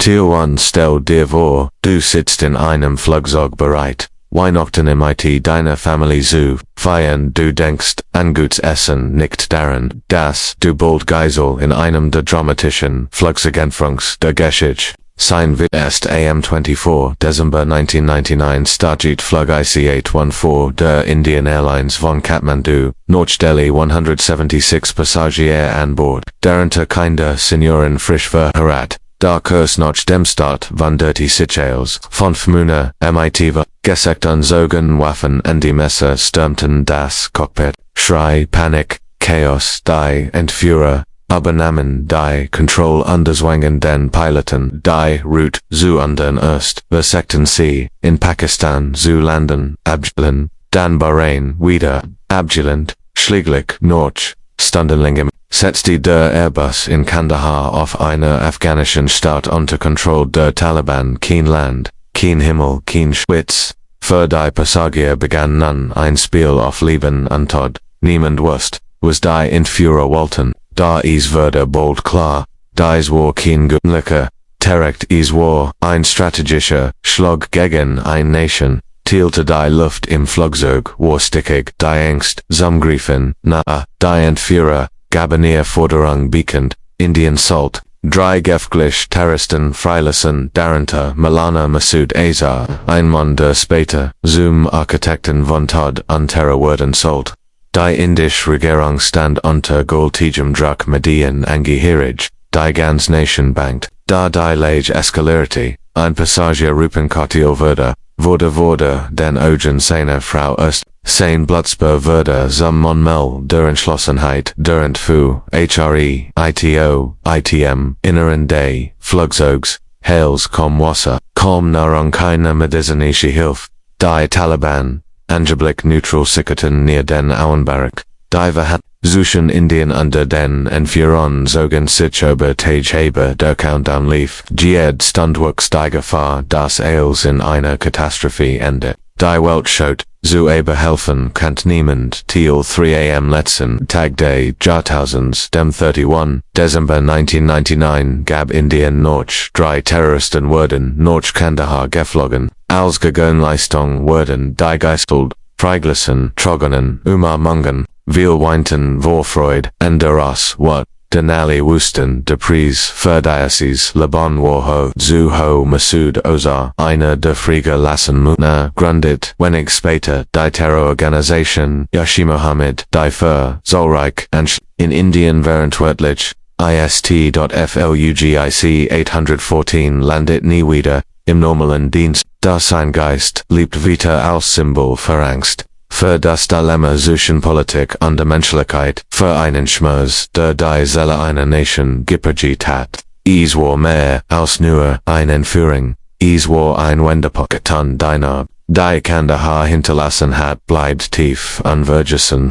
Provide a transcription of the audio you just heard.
Tier 1 Stell dir vor, du sitzt in einem Flugzeug bereit. Weihnachten im IT deiner Familie zu feiern, du denkst an gutes Essen, nicht daran, dass du bald Geisel in einem der dramatischen Flugzeugentführungs der Geschichte sein wird. Erst am 24 Dezember 1999 startet Flug IC-814 der Indian Airlines von Kathmandu, Nordstelle 176 Passagiere an Bord, darunter kinder Senioren frisch verheiratet. Da Kurs nach dem Start van der Sicherheits von Monate mit gesenkten Augen Waffen und die Messer stürmten das Cockpit. Schrei, Panik, Chaos, die Entführer übernahmen die Kontrolle unterzwangen den Piloten die Route zu anderen erst versuchten sie in Pakistan zu landen, abgelehnt, dann Bahrain wieder, abgelehnt, schließlich noch stundenlang setzte der Airbus in Kandahar auf einer afghanischen Stadt unter Kontrolle der Taliban. Kein Land, kein Himmel, kein Schwitz. Für die Passagier begann nun ein Spiel auf Leben und Tod. Niemand wusste, was die Entführer wollten. Da es wurde bald klar, dies war kein gewöhnlicher Terakt, es war ein strategischer Schlag gegen eine Nation. Teilte die Luft im Flugzeug war stickig, die Angst zugriffen, nahe, die Entführer gaben ihr Forderung bekannt, Indien Salt, drei gefährliche Terroristen freilassen, darunter Maulana Masood Azhar, ein Mann der später zum Architekten von Tod und Terror wurden sollte. Die indische Regierung stand unter gewaltigem Druck Medien angehörig, die ganze Nation bangt, da die Lage eskalierte, ein Passagier Rupenkartiel wurde den Augen seiner Frau erst sein Blutsper wurde zum Monmel der Entschlossenheit der Entführer, ITM, inneren des Flugzeugs, Hales kom Wasser, kom Nahrung keine medizinische Hilfe, die Taliban, angeblich neutral sickerten near den Auenbark, die Verhat, suchen Indien unter den Entführern zogen sich über Tage der Countdown lief, Jed stundwuchs die Gefahr, dass alles in einer Katastrophe endet. Die Welt schaut, zu helfen kannt niemand, till 3 am letzten Tag des Jahrtausends, dem 31. Dezember 1999, gab Indien noch 3 Terroristen wurden nach Kandahar geflogen, als Gegenleistung wurden die Geistelt, freigelassen, trockenen, Umarmungen, wir weinten vor Freude, und daraus wat, Denali wussten, der Preis für dieses Leben war hoch, zu hoch. Masood Azhar, einer der freigelassenen Männer, gründet, wenig später, die Terrororganisation, Mohammed, die für zahlreich in Indien verantwortlich, ist.Flug IC-814 landet nie wieder, im normalen Dienst, da sein Geist lebt weiter als Symbol für Angst. Für das Dilemma zwischen Politik und der Menschlichkeit, für einen Schmerz, der die Seele einer Nation geprägt hat. Es war mehr als nur eine Entführung, es war ein Wendepunkt und die Kandahar hinterlassen hat bleibt tief unvergessen.